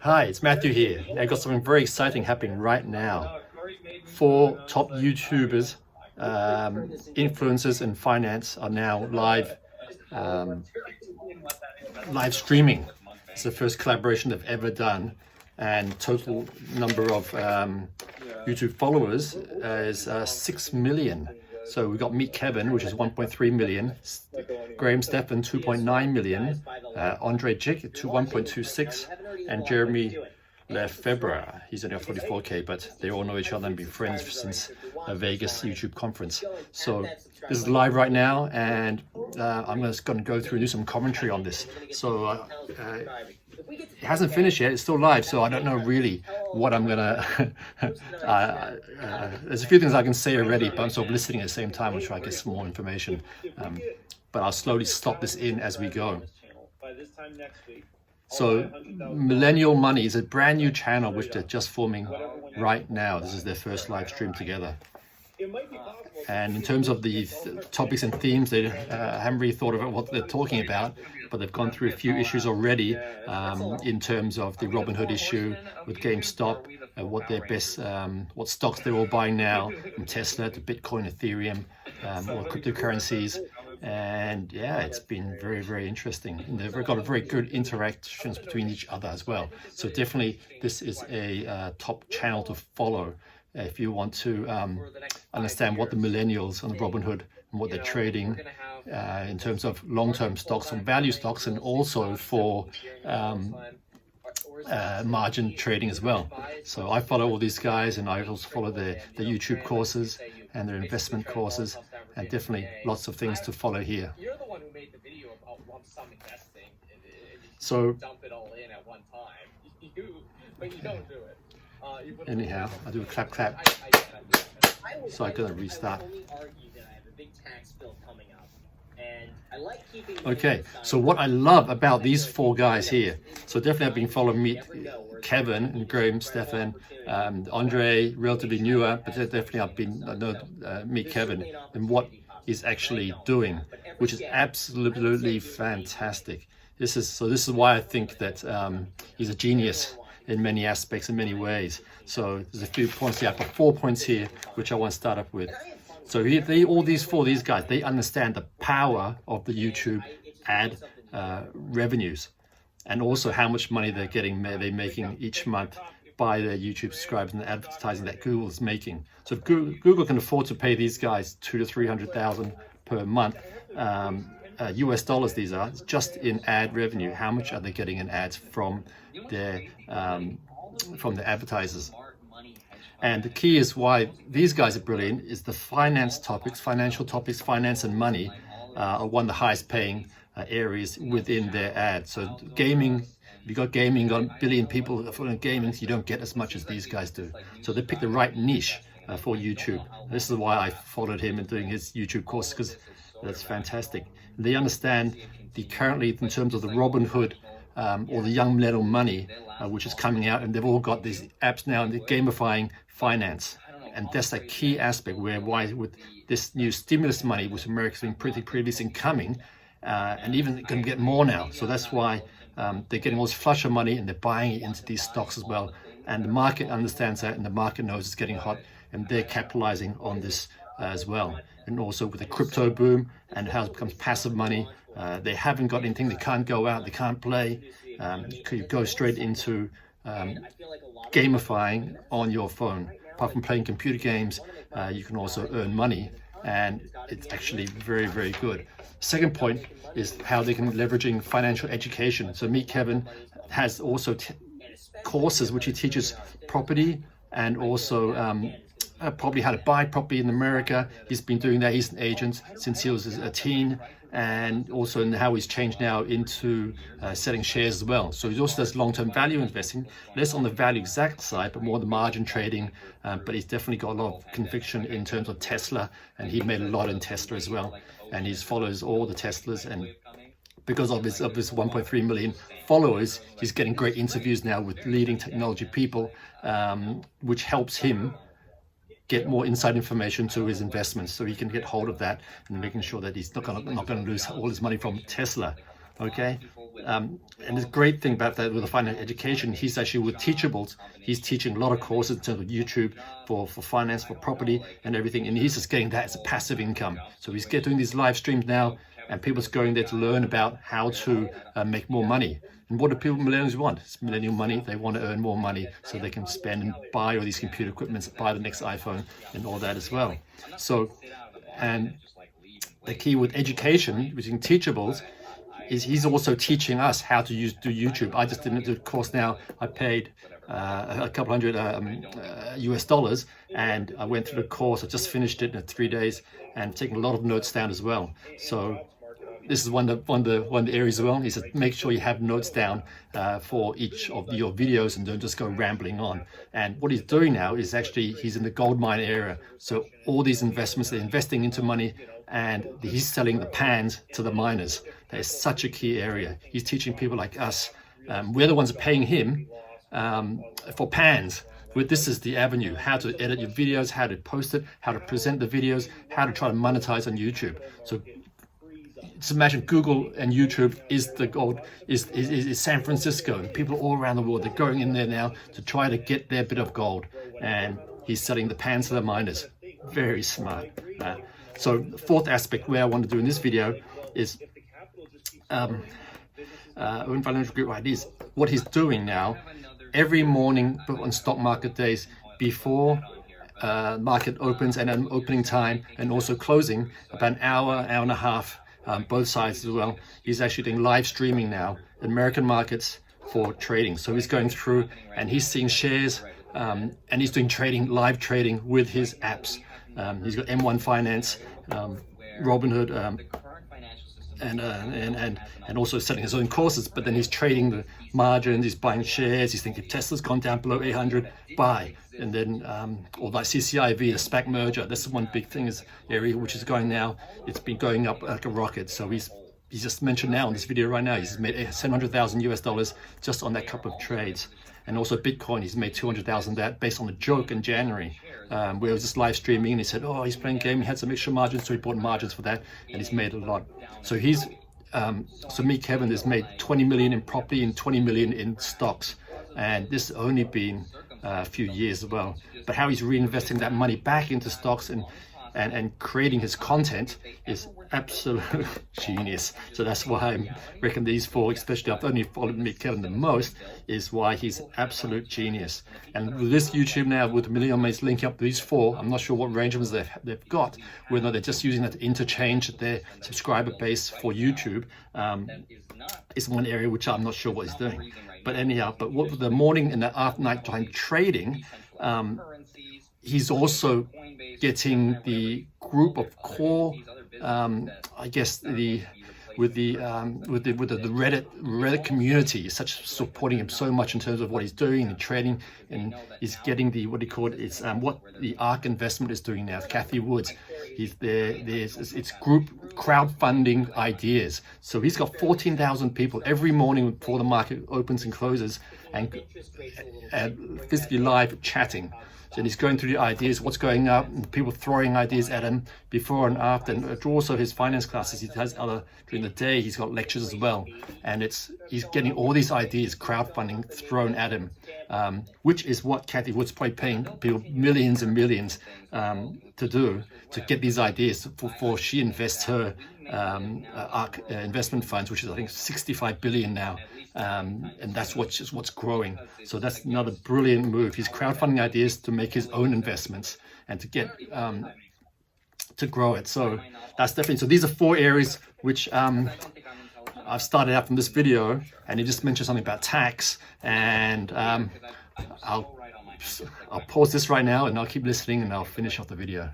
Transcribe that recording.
Hi, it's Matthew here. I've got something very exciting happening right now. 4 top YouTubers, influencers in finance are now um, live streaming. It's the first collaboration they've ever done, and total number of YouTube followers is 6 million. So we've got Meet Kevin, which is 1.3 million, Graham Stephan 2.9 million, Andre Jig to 1.26, and Jeremy Lefebvre, he's only at 44k, but they all know each other and been friends since a Vegas YouTube conference. So this is live right now, and I'm just going to go through and do some commentary on this. So it hasn't finished yet, it's still live, so I don't know really what I'm gonna there's a few things I can say already, but I'm sort of listening at the same time and try to get some more information, but I'll slowly stop this in as we go. So Millennial Money is a brand new channel which they're just forming right now. This is their first live stream together. And in terms of the topics and themes, they haven't really thought about what they're talking about, but they've gone through a few issues already in terms of the Robinhood issue with GameStop, what their best, what stocks they're all buying now, from Tesla to Bitcoin, Ethereum, or cryptocurrencies. And yeah, it's been very, very interesting. And they've got a very good interactions between each other as well. So definitely this is a top channel to follow if you want to understand what the millennials on Robinhood and what they're trading in terms of long-term stocks and value stocks, and also for margin trading as well. So I follow all these guys, and I also follow their YouTube courses and their investment courses, and definitely lots of things to follow here. You're the one who made the video about lump sum investing and so dump it all in at one time. But you don't do it. Anyhow, I do a clap. So I'm gonna restart. Okay, so what I love about these 4 guys here, so definitely I've been following Meet Kevin and Graham Stephan, Andre, relatively newer, but definitely I know Meet Kevin and what he's actually doing, which is absolutely fantastic. This is why I think that he's a genius in many aspects, in many ways. So there's a few points here. I've got 4 points here, which I want to start up with. So all these guys, they understand the power of the YouTube ad revenues, and also how much money they're making each month by their YouTube subscribers and the advertising that Google is making. So if Google can afford to pay these guys $200,000 to $300,000 per month, US dollars these are, just in ad revenue. How much are they getting in ads from their advertisers? And the key is why these guys are brilliant is the financial topics, finance and money are one of the highest paying areas within their ads. So gaming, if you got gaming, got a billion people following gaming, you don't get as much as these guys do. So they pick the right niche for YouTube. This is why I followed him in doing his YouTube course, because that's fantastic. They understand currently in terms of the Robinhood or the young millennial money, which is coming out, and they've all got these apps now, and they're gamifying finance. And that's a key aspect why with this new stimulus money, which America's been pretty previously coming, and even going to get more now. So that's why they're getting all this flush of money, and they're buying it into these stocks as well. And the market understands that, and the market knows it's getting hot, and they're capitalizing on this as well. And also with the crypto boom and how it becomes passive money, they haven't got anything, they can't go out, they can't play. You go straight into gamifying on your phone. Apart from playing computer games, you can also earn money, and it's actually very, very good. Second point is how they can leveraging financial education. So Meet Kevin has also courses which he teaches property, and also probably how to buy property in America. He's been doing that. He's an agent since he was a teen, and also in how he's changed now into selling shares as well. So he also does long-term value investing, less on the value exact side, but more the margin trading. But he's definitely got a lot of conviction in terms of Tesla, and he made a lot in Tesla as well. And he follows all the Teslas, and because of his 1.3 million followers, he's getting great interviews now with leading technology people, which helps him get more inside information to his investments, so he can get hold of that and making sure that he's not going to lose all his money from Tesla. Okay, and the great thing about that with the financial education, he's actually with Teachables. He's teaching a lot of courses in terms of YouTube for finance, for property and everything, and he's just getting that as a passive income. So he's doing these live streams now, and people's going there to learn about how to make more money. And what do people, millennials, want? It's millennial money. They want to earn more money so they can spend and buy all these computer equipment, buy the next iPhone and all that as well. So, and the key with education, using Teachables, is he's also teaching us how to do YouTube. I just didn't do a course now. I paid a couple hundred US dollars, and I went through the course. I just finished it in 3 days and taking a lot of notes down as well. So this is one of the areas as well. He said make sure you have notes down for each of your videos and don't just go rambling on. And what he's doing now is actually he's in the gold mine area. So all these investments, they're investing into money, and he's selling the pans to the miners. That is such a key area. He's teaching people like us. We're the ones paying him for pans. This is the avenue: how to edit your videos, how to post it, how to present the videos, how to try to monetize on YouTube. So just imagine Google and YouTube is the gold, is San Francisco, and people all around the world, they're going in there now to try to get their bit of gold, and he's selling the pans to the miners. Very smart. So the fourth aspect where I want to do in this video is own financial group ideas. What he's doing now, every morning on stock market days, before market opens and an opening time and also closing, about an hour and a half, both sides as well, he's actually doing live streaming now in American markets for trading. So he's going through and he's seeing shares, and he's doing trading, live trading with his apps. He's got M1 Finance, Robinhood, and also selling his own courses, but then he's trading the margins, he's buying shares, he's thinking Tesla's gone down below 800, buy. And then, or like CCIV, the SPAC merger, that's one big thing is area which is going now, it's been going up like a rocket. So he's just mentioned now in this video right now, he's made 700,000 US dollars just on that couple of trades. And also Bitcoin, he's made 200,000 that based on a joke in January, where he was just live streaming and he said, oh, he's playing a game, he had some extra margins, so he bought margins for that, and he's made a lot. So he's, so me, Kevin, has made 20 million in property and 20 million in stocks. And this has only been a few years as well. But how he's reinvesting that money back into stocks and creating his content is absolute genius. So that's why I reckon these four, especially I've only followed me, Kevin, the most, is why he's absolute genius. And with this YouTube now, with a million mates linking up these four, I'm not sure what arrangements they've got, whether they're just using that to interchange their subscriber base for YouTube. Is one area which I'm not sure what he's doing. But anyhow, but what with the morning and the after night time trading, he's also getting the group of core, I guess with the Reddit community is supporting him so much in terms of what he's doing and trading, and he's getting the what he called it's what the ARK investment is doing now. Kathy Woods, it's group crowdfunding ideas. So he's got 14,000 people every morning before the market opens and closes, and physically live chatting. So he's going through the ideas, what's going up, and people throwing ideas at him before and after. And also his finance classes, he has other during the day. He's got lectures as well, and he's getting all these ideas, crowdfunding thrown at him, which is what Kathy Wood's probably paying people millions and millions to do, to get these ideas before she invests her ARK investment funds, which is I think 65 billion now. And that's what's growing. So that's another brilliant move. He's crowdfunding ideas to make his own investments and to get to grow it. So that's definitely, so these are four areas which I've started out from this video, and he just mentioned something about tax, and I'll pause this right now and I'll keep listening and I'll finish off the video.